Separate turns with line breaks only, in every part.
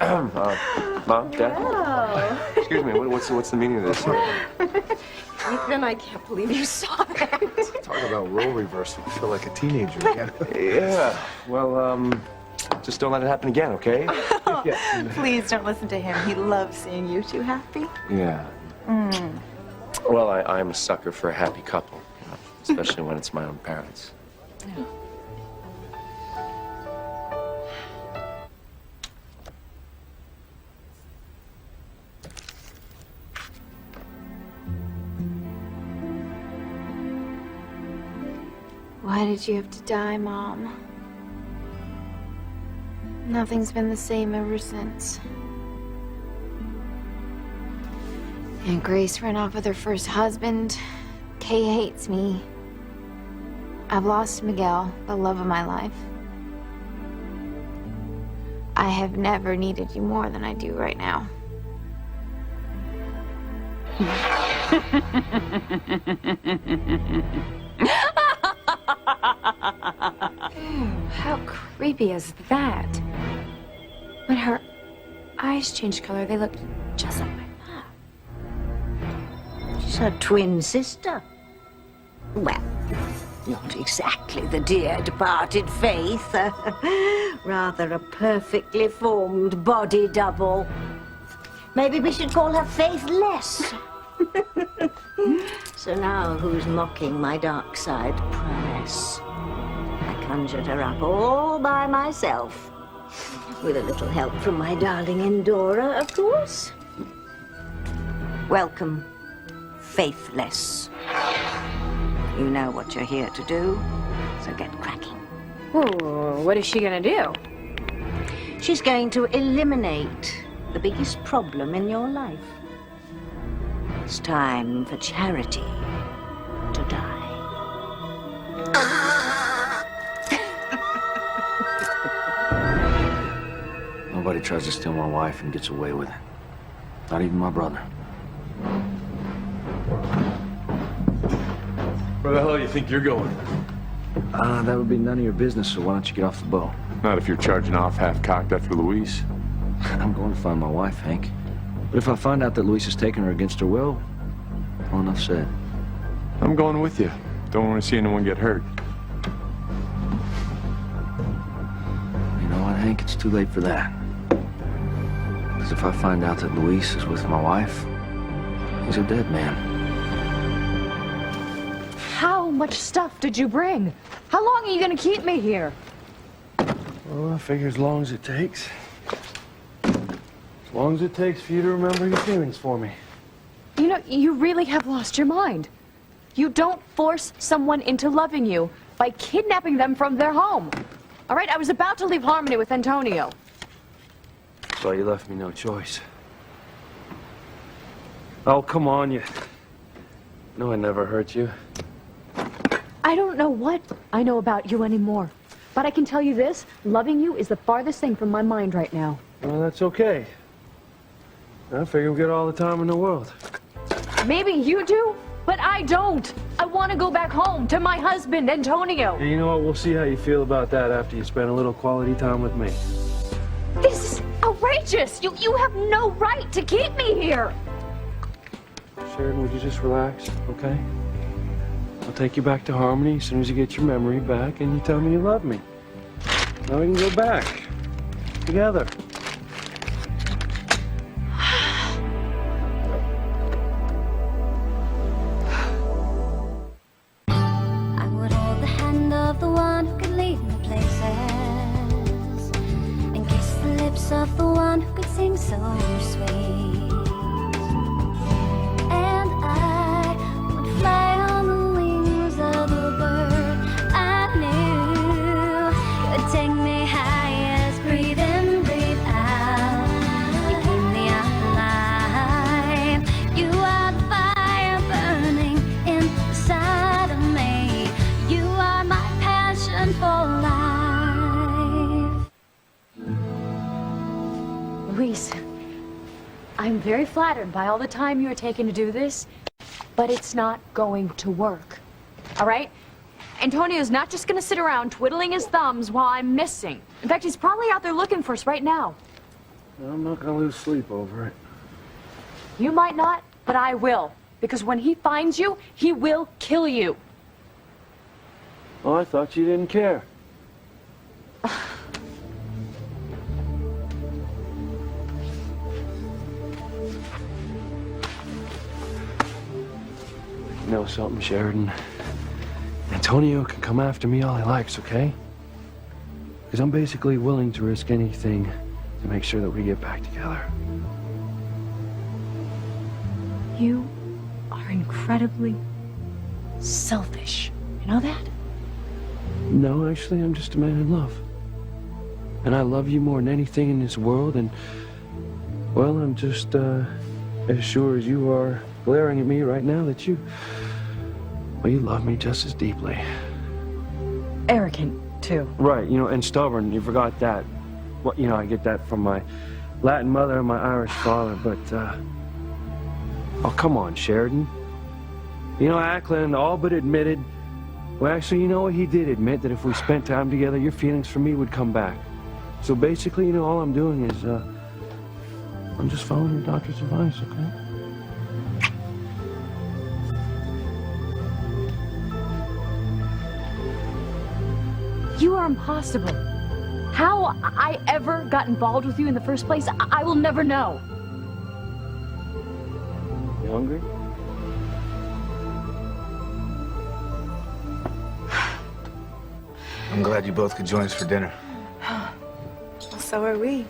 Mom, Dad?
Oh.
Excuse me, what's the meaning of this?
Ethan, I can't believe you saw that.
Talk about role reversal. I feel like a teenager again.
Yeah, well, just don't let it happen again, okay?
Please don't listen to him. He loves seeing you two happy.
Yeah. Well, I'm a sucker for a happy couple, you know, especially when it's my own parents.
Yeah.
Why did you have to die, Mom? Nothing's been the same ever since. Aunt Grace ran off with her first husband. Kay hates me. I've lost Miguel, the love of my life. I have never needed you more than I do right now.
Ew, how creepy is that? When her eyes changed color, they looked just like my mom.
She's her twin sister. Well, not exactly the dear departed Faith. Rather a perfectly formed body double. Maybe we should call her Faithless. So now who's mocking my dark side prowess? I conjured her up all by myself. With a little help from my darling Endora, of course. Welcome, Faithless. You know what you're here to do, so get cracking.
Ooh, what is she gonna do?
She's going to eliminate the biggest problem in your life. It's time for Charity to die.
Nobody tries to steal my wife and gets away with it. Not even my brother.
Where the hell do you think you're going?
That would be none of your business, so why don't you get off the boat?
Not if you're charging off half-cocked after Luis.
I'm going to find my wife, Hank. But if I find out that Luis has taken her against her will, well, enough said.
I'm going with you. Don't want to see anyone get hurt.
You know what, Hank? It's too late for that. Because if I find out that Luis is with my wife, he's a dead man.
How much stuff did you bring? How long are you gonna keep me here?
Well, I figure as long as it takes. As long as it takes for you to remember your feelings for me.
You know, you really have lost your mind. You don't force someone into loving you by kidnapping them from their home. All right, I was about to leave Harmony with Antonio.
So you left me no choice. Oh, come on, you. No, I never hurt you.
I don't know what I know about you anymore. But I can tell you this, loving you is the farthest thing from my mind right now.
Well, that's okay. I figure we get all the time in the world.
Maybe you do, but I don't. I want to go back home to my husband, Antonio.
Yeah, you know what? We'll see how you feel about that after you spend a little quality time with me.
This is outrageous. You have no right to keep me here.
Sheridan, would you just relax, okay? I'll take you back to Harmony as soon as you get your memory back and you tell me you love me. Now we can go back. Together.
I would hold the hand of the one who could lead me places and kiss the lips of the one who could sing so sweet. And I would fly on the wings of the bird I knew could take me high. Breathe in, breathe out. You keep me alive. You are the fire burning inside of me. You are my passion for life.
Luis, I'm very flattered by all the time you're taking to do this, but it's not going to work. All right? Antonio's not just gonna sit around twiddling his thumbs while I'm missing. In fact, he's probably out there looking for us right now.
I'm not gonna lose sleep over it.
You might not, but I will. Because when he finds you, he will kill you.
Oh, I thought you didn't care. You know something, Sheridan? Antonio can come after me all he likes, okay? Because I'm basically willing to risk anything to make sure that we get back together.
You are incredibly selfish. You know that?
No, actually, I'm just a man in love. And I love you more than anything in this world, and, well, I'm just, as sure as you are glaring at me right now that you love me just as deeply.
Arrogant, too.
Right, and stubborn, you forgot that. Well, I get that from my Latin mother and my Irish father, but, oh, come on, Sheridan. Ackland all but admitted, well, actually, he did admit that if we spent time together, your feelings for me would come back. So basically, all I'm doing is, I'm just following your doctor's advice, okay?
You are impossible. How I ever got involved with you in the first place, I will never know.
You hungry?
I'm glad you both could join us for dinner.
Well, so are we.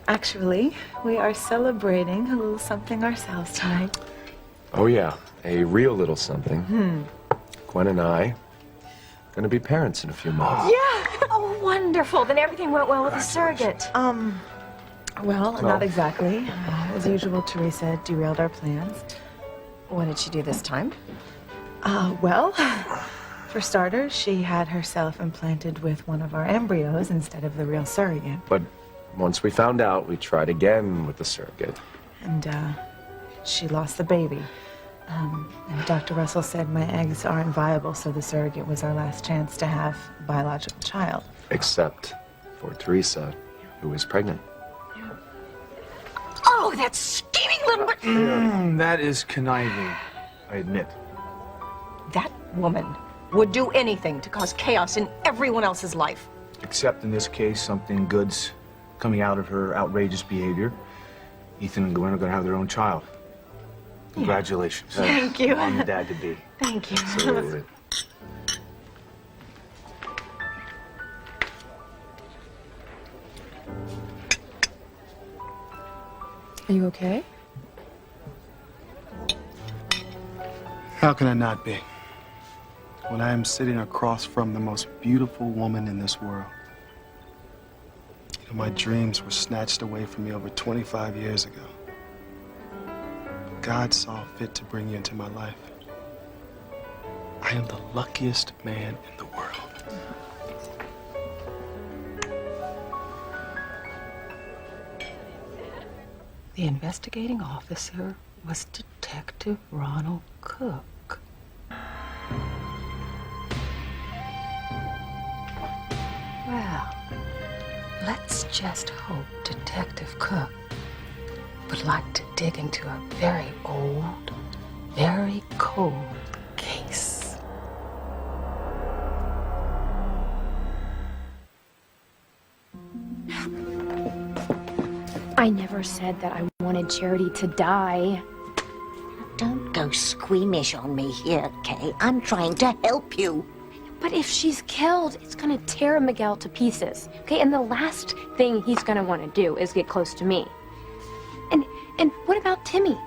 Actually, we are celebrating a little something ourselves tonight.
Oh, yeah. A real little something. Gwen and I gonna be parents in a few months.
Yeah. Oh, wonderful. Then everything went well with the surrogate.
Well, not exactly. As usual, Teresa derailed our plans.
What did she do this time?
Well, for starters, she had herself implanted with one of our embryos instead of the real surrogate.
But once we found out, we tried again with the surrogate.
And, she lost the baby. And Dr. Russell said my eggs aren't viable, so the surrogate was our last chance to have a biological child.
Except for Teresa, who is pregnant.
Oh, that scheming little bit.
That is conniving, I admit.
That woman would do anything to cause chaos in everyone else's life.
Except in this case, something good's coming out of her outrageous behavior. Ethan and Gwen are going to have their own child. Congratulations.
Thank you.
Mom and dad to be.
Thank you.
Absolutely.
Are you okay?
How can I not be? When I am sitting across from the most beautiful woman in this world. My dreams were snatched away from me over 25 years ago. God saw fit to bring you into my life. I am the luckiest man in the world.
The investigating officer was Detective Ronald Cook. Well, let's just hope Detective Cook would like to dig into a very old, very cold case.
I never said that I wanted Charity to die.
Don't go squeamish on me here, Kay. I'm trying to help you.
But if she's killed, it's gonna tear Miguel to pieces, okay? And the last thing he's gonna want to do is get close to me. And what about Timmy?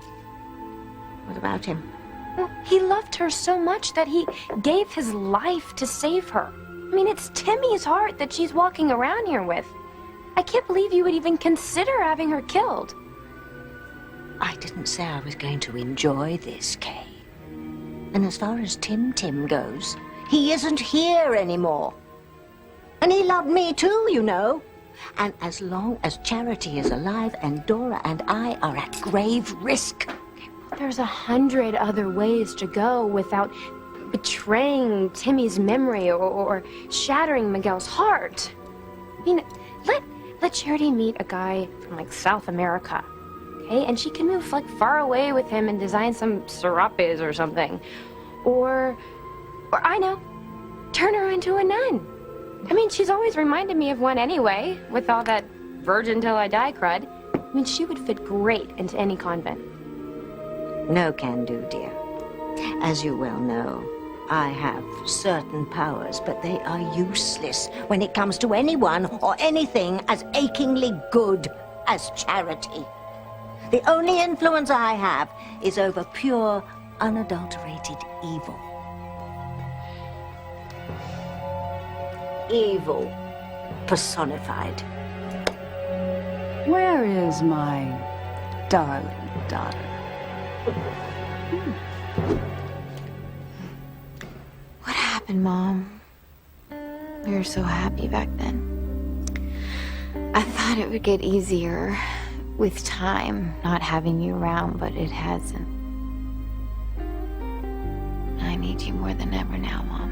What about him?
Well, he loved her so much that he gave his life to save her. I mean, it's Timmy's heart that she's walking around here with. I can't believe you would even consider having her killed.
I didn't say I was going to enjoy this, Kay. And as far as Tim goes, he isn't here anymore. And he loved me too, you know. And as long as Charity is alive and Dora and I are at grave risk.
There's 100 other ways to go without betraying Timmy's memory or shattering Miguel's heart. I mean, let Charity meet a guy from like South America, okay? And she can move like far away with him and design some serapes or something. Or I know, turn her into a nun. I mean, she's always reminded me of one anyway, with all that virgin till I die crud. I mean, she would fit great into any convent.
No can do, dear. As you well know, I have certain powers, but they are useless when it comes to anyone or anything as achingly good as Charity. The only influence I have is over pure, unadulterated evil. Evil personified.
Where is my darling daughter?
What happened, Mom? We were so happy back then. I thought it would get easier with time, not having you around, but it hasn't. I need you more than ever now, Mom.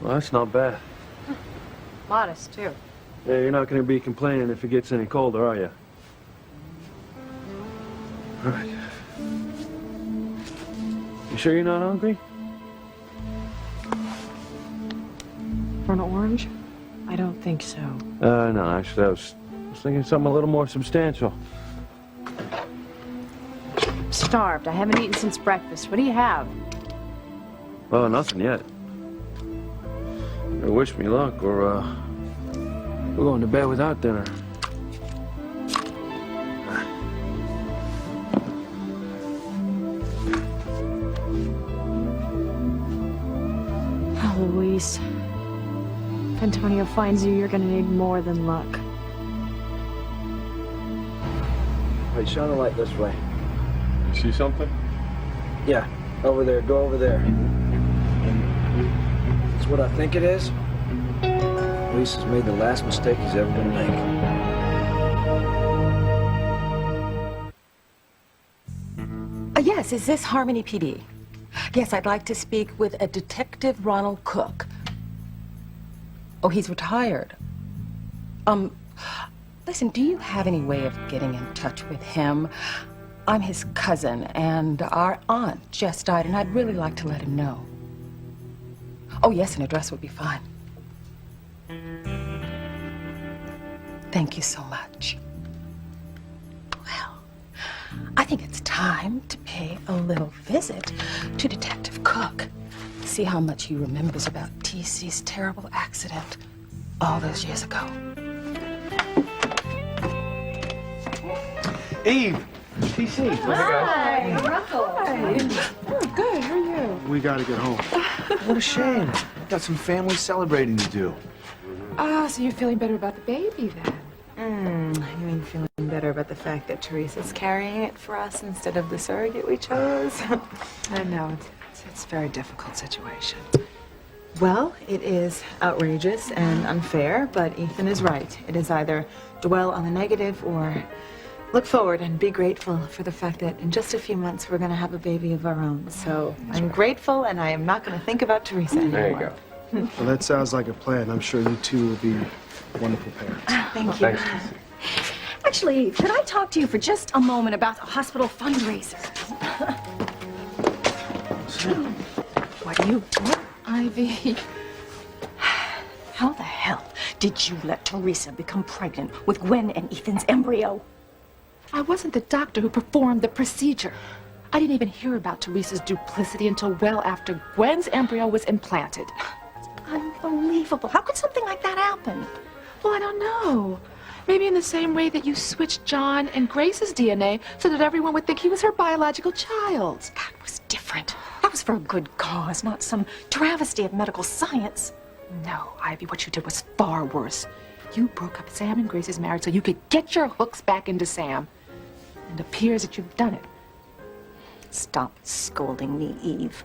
Well, that's not bad.
Modest, too.
Yeah, you're not going to be complaining if it gets any colder, are you? All right. You sure you're not hungry?
For an orange? I don't think so.
No, actually, I was thinking something a little more substantial.
I'm starved. I haven't eaten since breakfast. What do you have?
Well, nothing yet. Wish me luck, or we're going to bed without dinner.
Oh, Luis. If Antonio finds you, you're gonna need more than luck.
Wait, shine the light this way.
You see something?
Yeah, over there. Go over there. It's what I think it is. Luis has made the last mistake he's ever gonna make.
Yes, is this Harmony PD? Yes, I'd like to speak with a Detective Ronald Cook. Oh, he's retired. Listen, do you have any way of getting in touch with him? I'm his cousin, and our aunt just died, and I'd really like to let him know. Oh, yes, an address would be fine. Thank you so much. Well, I think it's time to pay a little visit to Detective Cook. See how much he remembers about TC's terrible accident all those years ago.
Eve! TC!
Hi, Russell. Hi.
Oh, good. How are you?
We gotta get home.
What a shame. Got some family celebrating to do.
Oh, so you're feeling better about the baby then?
You mean feeling better about the fact that Teresa's carrying it for us instead of the surrogate we chose? I know, it's a very difficult situation. Well, it is outrageous and unfair, but Ethan is right. It is either dwell on the negative or look forward and be grateful for the fact that in just a few months we're going to have a baby of our own. So I'm grateful, and I am not going to think about Teresa anymore.
There you go.
Well, that sounds like a plan. I'm sure you two will be wonderful parents.
Thank you.
Thanks.
Actually, could I talk to you for just a moment about the hospital fundraiser?
What do you want, Ivy?
How the hell did you let Teresa become pregnant with Gwen and Ethan's embryo?
I wasn't the doctor who performed the procedure. I didn't even hear about Teresa's duplicity until well after Gwen's embryo was implanted.
Unbelievable. How could something like that happen?
Well, I don't know. Maybe in the same way that you switched John and Grace's DNA so that everyone would think he was her biological child.
That was different. That was for a good cause, not some travesty of medical science.
No, Ivy, what you did was far worse. You broke up Sam and Grace's marriage so you could get your hooks back into Sam. And it appears that you've done it.
Stop scolding me, Eve.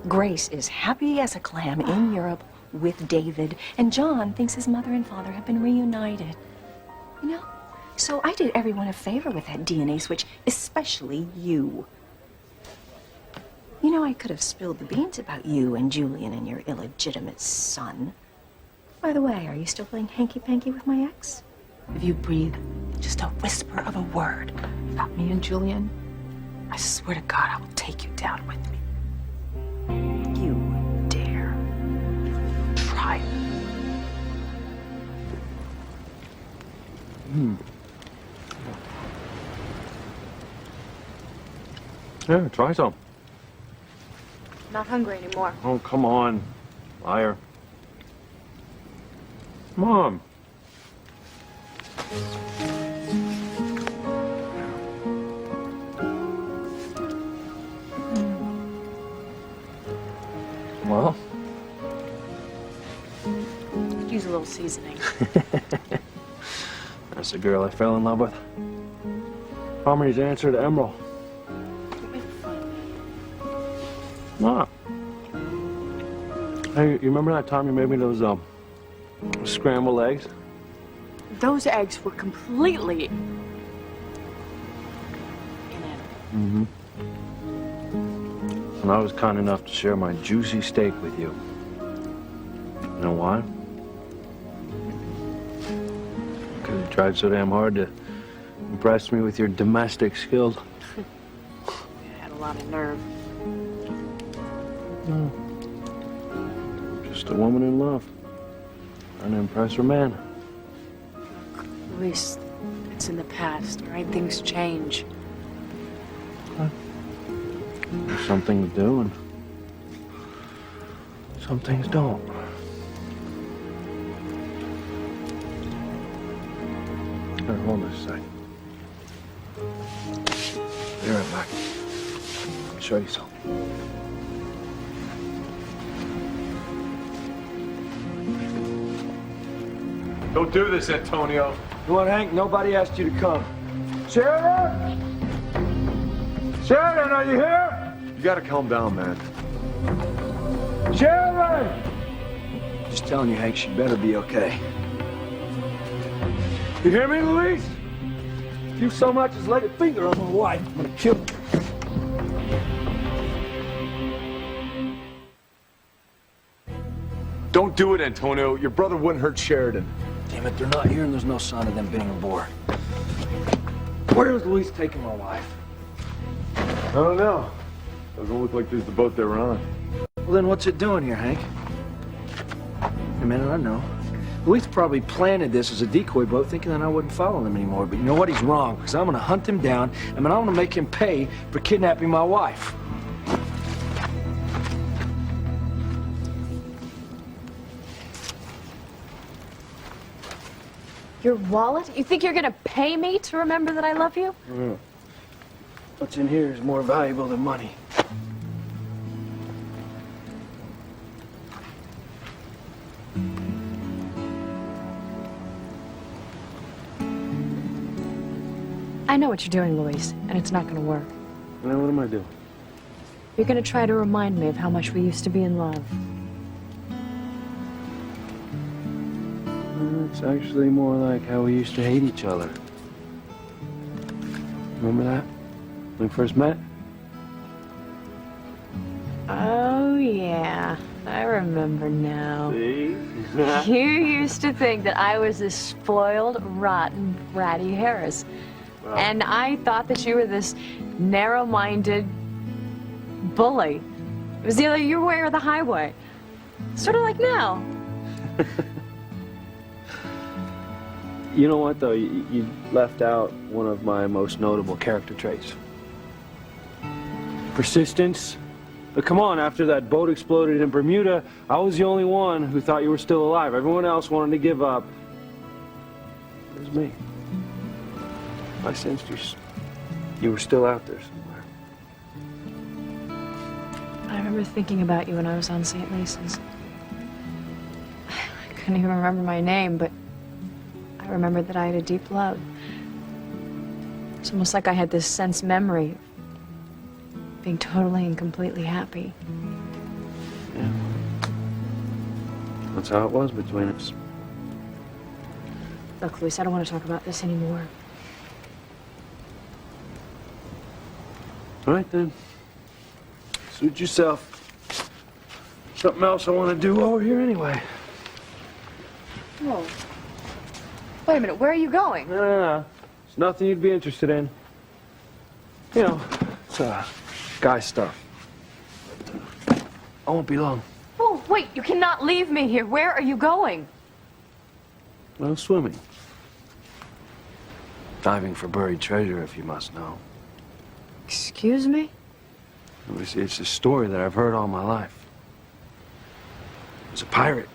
Grace is happy as a clam in Europe with David, and John thinks his mother and father have been reunited. You know? So I did everyone a favor with that DNA switch, especially you. You know, I could have spilled the beans about you and Julian and your illegitimate son. By the way, are you still playing hanky-panky with my ex? If you breathe just a whisper of a word about me and Julian, I swear to God, I will take you down with me. You dare. Try it.
Yeah, try some.
Not hungry anymore.
Oh, come on, liar. Mom. Well,
Use a little seasoning.
that's the girl I fell in love with. Harmony's answer to Emerald. What? Hey, you remember that time you made me those scrambled eggs?
Those eggs were completely
Mm-hmm. And I was kind enough to share my juicy steak with you. You know why? Because you tried so damn hard to impress me with your domestic skills.
You had a lot of nerve.
Just a woman in love. Trying to impress her man.
Luis, it's in the past, all right? Things change.
There's something to do and some things don't. Here, hold this a second. Be right back. I'll show you something.
Don't do this, Antonio.
You know what, Hank? Nobody asked you to come. Sheridan! Sheridan, are you here?
You gotta calm down, man.
Sheridan! Just telling you, Hank, she better be okay. You hear me, Luis? If you so much as lay a finger on my wife, I'm gonna kill you.
Don't do it, Antonio. Your brother wouldn't hurt Sheridan.
Damn it, they're not here and there's no sign of them being aboard.
Where is Luis taking my wife?
I don't know. Doesn't look like this is the boat they were on.
Well, then what's it doing here, Hank? Wait a minute, I know. Luis probably planted this as a decoy boat thinking that I wouldn't follow him anymore. But you know what? He's wrong, because I'm going to hunt him down, and I'm going to make him pay for kidnapping my wife.
Your wallet? You think you're gonna pay me to remember that I love you?
Yeah. What's in here is more valuable than money.
I know what you're doing, Luis, and it's not gonna work.
And then what am I doing?
You're gonna try to remind me of how much we used to be in love.
It's actually more like how we used to hate each other. Remember that? When we first met?
Oh, yeah. I remember now.
See?
You used to think that I was this spoiled, rotten, bratty Harris.
Wow.
And I thought that you were this narrow-minded bully. It was either your way or the highway. Sort of like now.
You know what, though? You left out one of my most notable character traits. Persistence. But come on, after that boat exploded in Bermuda, I was the only one who thought you were still alive. Everyone else wanted to give up. It was me. I sensed you were still out there somewhere.
I remember thinking about you when I was on St. Lisa's. I couldn't even remember my name, but I remembered that I had a deep love. It's almost like I had this sense memory of being totally and completely happy.
Yeah. That's how it was between us.
Look, Luis, I don't want to talk about this anymore.
All right, then. Suit yourself. Something else I want to do over here anyway.
Whoa. Wait a minute, where are you going?
No. It's nothing you'd be interested in. You know, it's guy stuff. I won't be long.
Oh, wait, you cannot leave me here. Where are you going?
Well, swimming. Diving for buried treasure, if you must know.
Excuse me?
It's a story that I've heard all my life. There's a pirate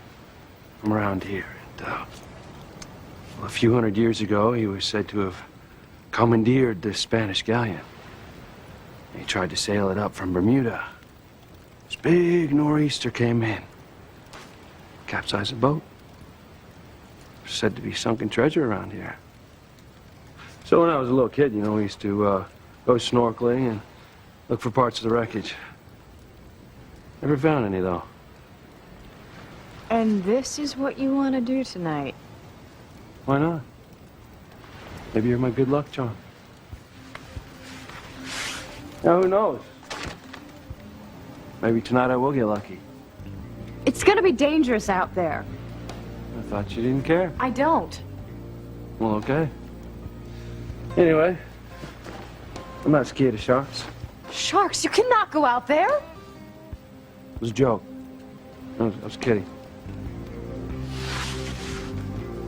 from around here. And, well, a few hundred years ago, he was said to have commandeered this Spanish galleon. He tried to sail it up from Bermuda. This big nor'easter came in. Capsized the boat. There's said to be sunken treasure around here. So when I was a little kid, you know, we used to go snorkeling and look for parts of the wreckage. Never found any, though.
And this is what you want to do tonight?
Why not? Maybe you're my good luck charm. Now, who knows? Maybe tonight I will get lucky.
It's gonna be dangerous out there.
I thought you didn't care.
I don't.
Well, okay. Anyway, I'm not scared of sharks.
Sharks? You cannot go out there!
It was a joke. I was kidding.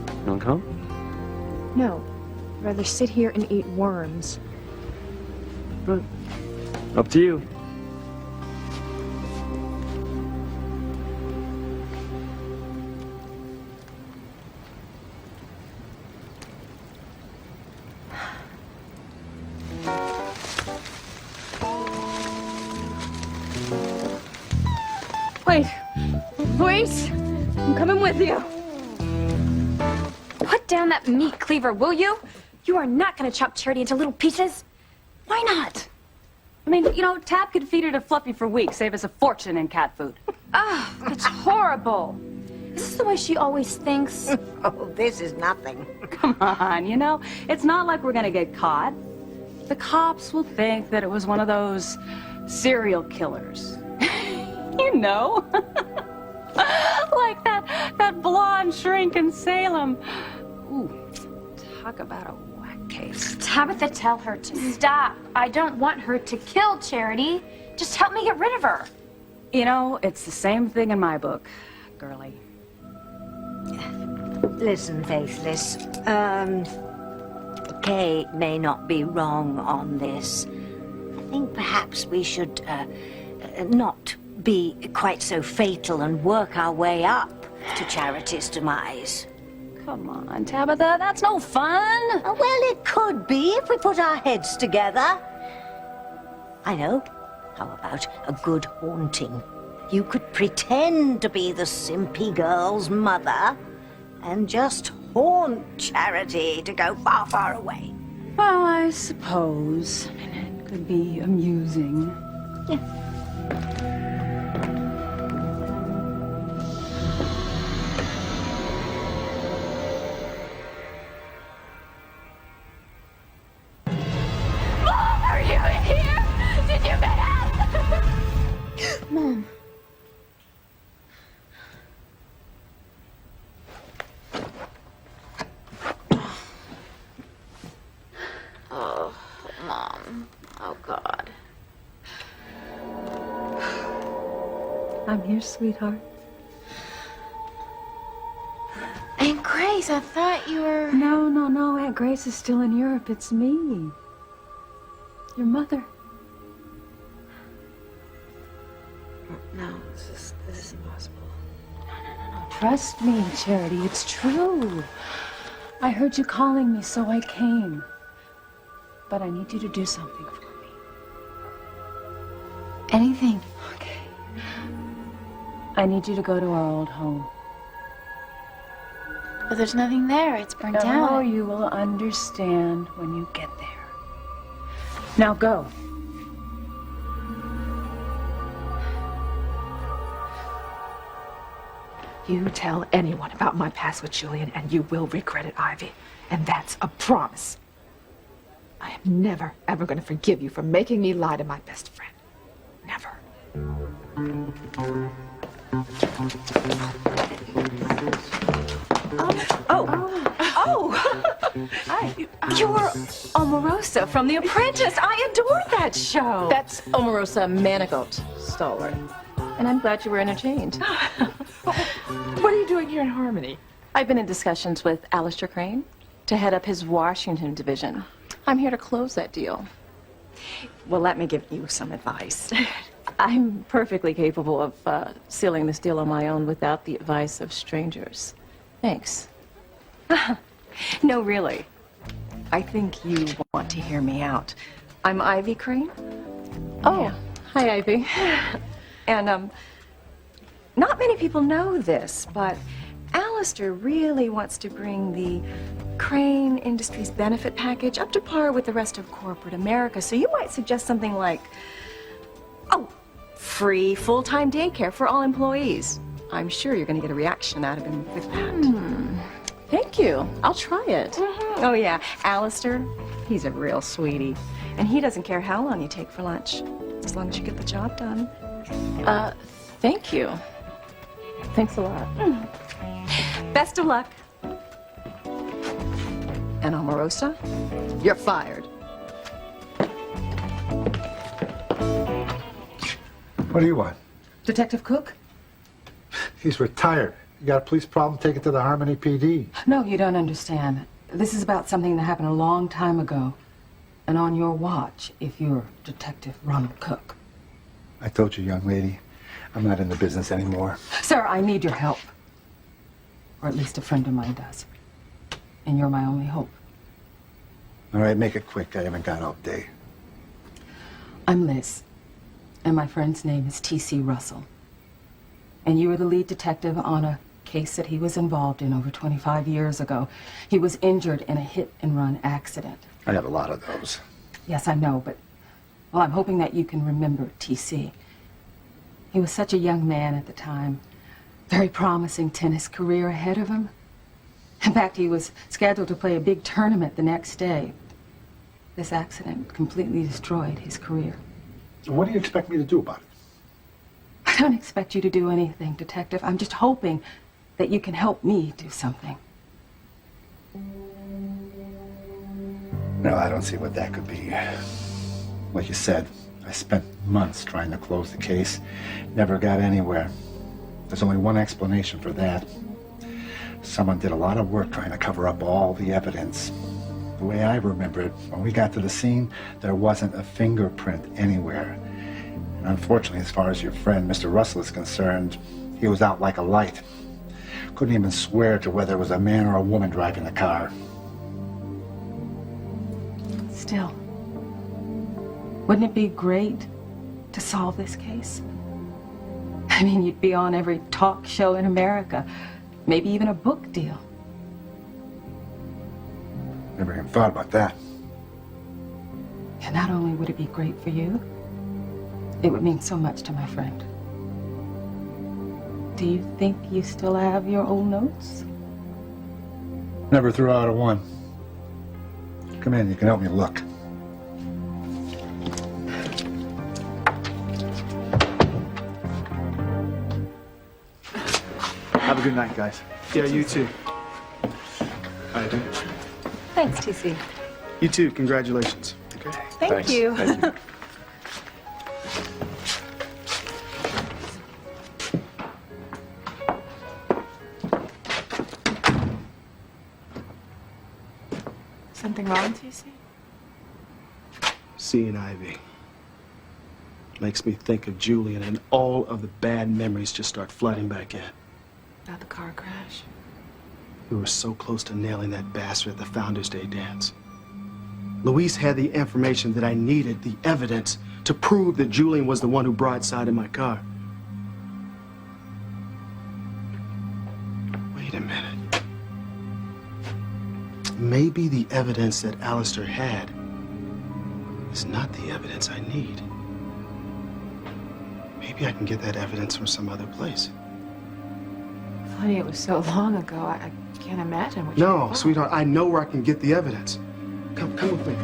You wanna come?
No. I'd rather sit here and eat worms.
Good. Up to you.
Wait. Wait! I'm coming with you.
Put down that meat cleaver, will you? You are not going to chop Charity into little pieces.
Why not? I mean, you know, Tab could feed her to Fluffy for weeks, save us a fortune in cat food.
Ah, it's horrible. Is this the way she always thinks?
Oh, this is nothing.
Come on, you know, it's not like we're gonna get caught. The cops will think that it was one of those serial killers. You know, like that blonde shrink in Salem. Ooh, talk about a whack case.
Tabitha, tell her to stop. I don't want her to kill Charity. Just help me get rid of her.
You know, it's the same thing in my book, girlie.
Listen, Faithless. Kay may not be wrong on this. I think perhaps we should not be quite so fatal and work our way up to Charity's demise.
Come on, Tabitha, that's no fun.
Well, it could be if we put our heads together. I know. How about a good haunting? You could pretend to be the simpy girl's mother and just haunt Charity to go far, far away.
Well, I suppose. I mean, it could be amusing.
Yeah.
Mom, are you in here? Did you get out?
Mom. Oh, Mom. Oh, God.
I'm here, sweetheart.
Aunt Grace, I thought you were...
No, Aunt Grace is still in Europe. It's me. Your mother.
No, this is impossible.
No. Trust me, Charity. It's true. I heard you calling me, so I came. But I need you to do something for me.
Anything.
Okay. I need you to go to our old home.
But there's nothing there. It's burnt
Oh,
down.
you will understand when you get there. Now go.
You tell anyone about my past with Julian, and you will regret it, Ivy. And that's a promise. I am never, ever going to forgive you for making me lie to my best friend. Never.
You're Omarosa from The Apprentice. I adored that show.
That's Omarosa Manigault, stalwart. And I'm glad you were entertained.
What are you doing here in Harmony?
I've been in discussions with Alistair Crane to head up his Washington division. I'm here to close that deal.
Well, let me give you some advice.
I'm perfectly capable of sealing this deal on my own without the advice of strangers. Thanks.
No, really. I think you want to hear me out. I'm Ivy Crane.
Oh, hi, Ivy.
And, not many people know this, but Alistair really wants to bring the Crane Industries benefit package up to par with the rest of corporate America. So you might suggest something like, free full-time daycare for all employees. I'm sure you're going to get a reaction out of him with that.
Thank you. I'll try it.
Oh, yeah. Alistair, he's a real sweetie. And he doesn't care how long you take for lunch, as long as you get the job done.
Thank you. Thanks a lot.
Best of luck. And Omarosa, you're fired.
What do you want?
Detective Cook?
He's retired. You got a police problem, take it to the Harmony PD.
No, you don't understand. This is about something that happened a long time ago. And on your watch, if you're Detective Ronald Cook.
I told you, young lady, I'm not in the business anymore.
Sir, I need your help. Or at least a friend of mine does. And you're my only hope.
All right, make it quick. I haven't got all day.
I'm Liz. And my friend's name is T.C. Russell. And you were the lead detective on a case that he was involved in over 25 years ago. He was injured in a hit-and-run accident.
I have a lot of those.
Yes, I know, but, well, I'm hoping that you can remember T.C. He was such a young man at the time. Very promising tennis career ahead of him. In fact, he was scheduled to play a big tournament the next day. This accident completely destroyed his career.
What do you expect me to do about it?
I don't expect you to do anything, Detective. I'm just hoping that you can help me do something.
No, I don't see what that could be. Like you said, I spent months trying to close the case. Never got anywhere. There's only one explanation for that. Someone did a lot of work trying to cover up all the evidence. The way I remember it, when we got to the scene, there wasn't a fingerprint anywhere. And unfortunately, as far as your friend, Mr. Russell, is concerned, he was out like a light. Couldn't even swear to whether it was a man or a woman driving the car.
Still, wouldn't it be great to solve this case? I mean, you'd be on every talk show in America, maybe even a book deal.
Never even thought about that.
And not only would it be great for you, it would mean so much to my friend. Do you think you still have your old notes?
Never threw out a one. Come in, you can help me look.
Have a good night, guys.
Yeah, you too.
Ivy.
Thanks, TC.
You too. Congratulations. Okay.
Thank you.
Thank you.
Something wrong, TC?
Seeing Ivy makes me think of Julian, and all of the bad memories just start flooding back in.
About the car crash?
We were so close to nailing that bastard at the Founders Day dance. Luis had the information that I needed, the evidence, to prove that Julian was the one who broadsided my car. Wait a minute. Maybe the evidence that Alistair had is not the evidence I need. Maybe I can get that evidence from some other place.
Funny, it was so long ago. I can't imagine what
No, sweetheart, I know where I can get the evidence. Come with me.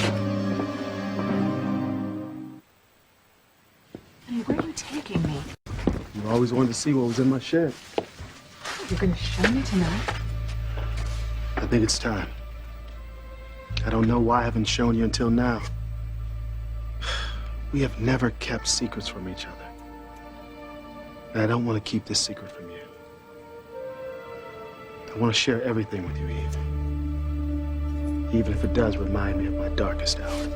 Honey, where are you taking me?
I always wanted to see what was in my shed.
You're gonna show me tonight?
I think it's time. I don't know why I haven't shown you until now. We have never kept secrets from each other. And I don't want to keep this secret from you. I want to share everything with you, Eve. Even if it does remind me of my darkest hour.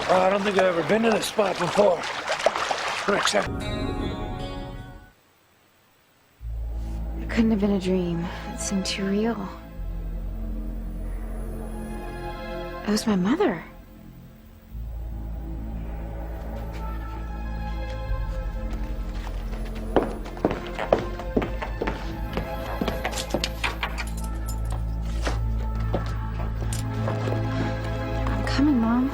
Oh, I don't think I've ever been to this spot before. Rick,
It couldn't have been a dream. It seemed too real. It was my mother. I'm coming, Mom.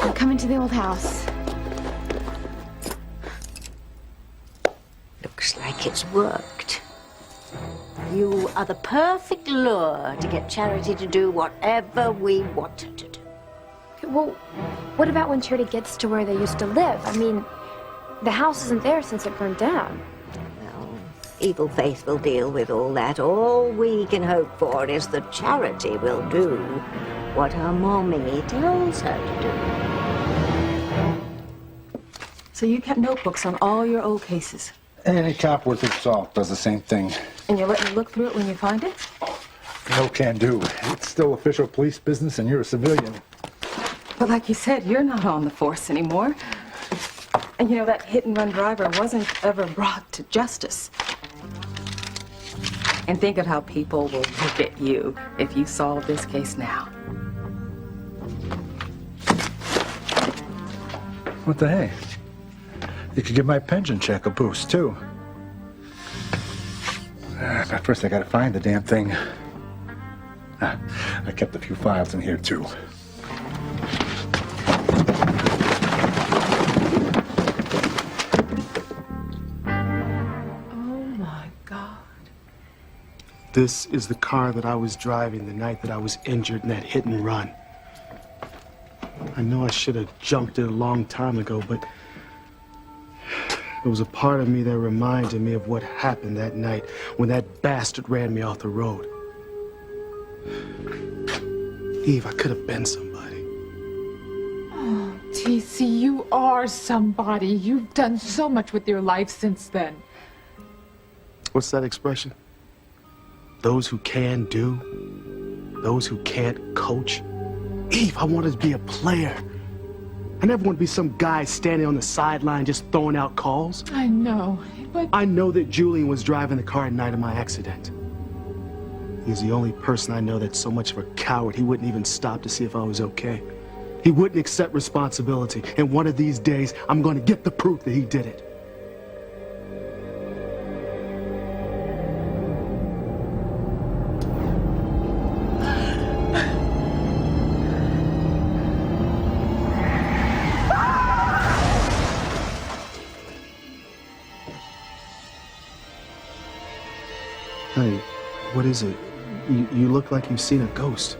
I'm coming to the old house.
Looks like it's worked. You are the perfect lure to get Charity to do whatever we want her to do.
Well, what about when Charity gets to where they used to live? I mean, the house isn't there since it burned down.
Well, Evil Faith will deal with all that. All we can hope for is that Charity will do what her mommy tells her to do.
So you kept notebooks on all your old cases?
Any cop worth his salt does the same thing.
And you let me look through it when you find it?
No can do. It's still official police business and you're a civilian.
But like you said, you're not on the force anymore. And you know, that hit-and-run driver wasn't ever brought to justice. And think of how people will look at you if you solve this case now.
What the hey? You could give my pension check a boost, too. But first, I gotta find the damn thing. I kept a few files in here, too.
Oh my God.
This is the car that I was driving the night that I was injured in that hit and run. I know I should have junked it a long time ago, but there was a part of me that reminded me of what happened that night when that bastard ran me off the road. Eve, I could have been somebody.
Oh, TC, you are somebody. You've done so much with your life since then.
What's that expression? Those who can do, those who can't coach. Eve, I wanted to be a player. I never want to be some guy standing on the sideline just throwing out calls.
I know, but...
I know that Julian was driving the car the night of my accident. He's the only person I know that's so much of a coward he wouldn't even stop to see if I was okay. He wouldn't accept responsibility. And one of these days, I'm going to get the proof that he did it. Hey, what is it? You look like you've seen a ghost.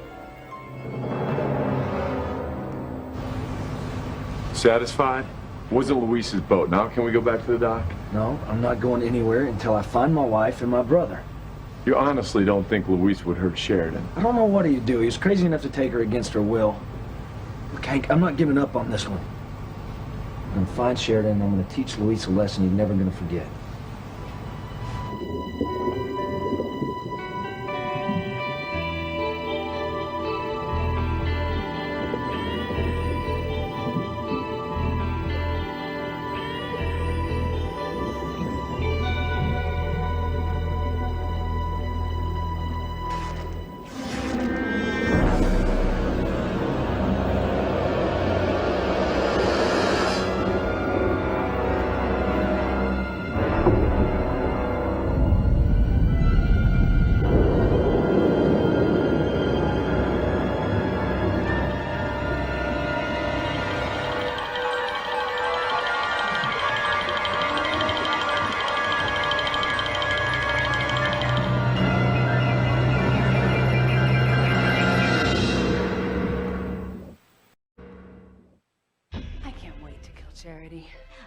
Satisfied? Wasn't Luis's boat. Now can we go back to the dock?
No, I'm not going anywhere until I find my wife and my brother.
You honestly don't think Luis would hurt Sheridan?
I don't know what he'd do. He was crazy enough to take her against her will. Look, Hank, I'm not giving up on this one. I'm gonna find Sheridan and I'm gonna teach Luis a lesson he's never gonna forget.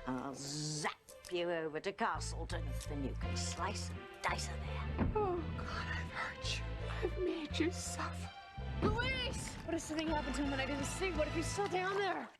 I'll zap you over to Castleton, then you can slice and dice her there.
Oh, God, I've hurt you. I've made you suffer.
Luis! What if something happened to him and I didn't see? What if he's still down there?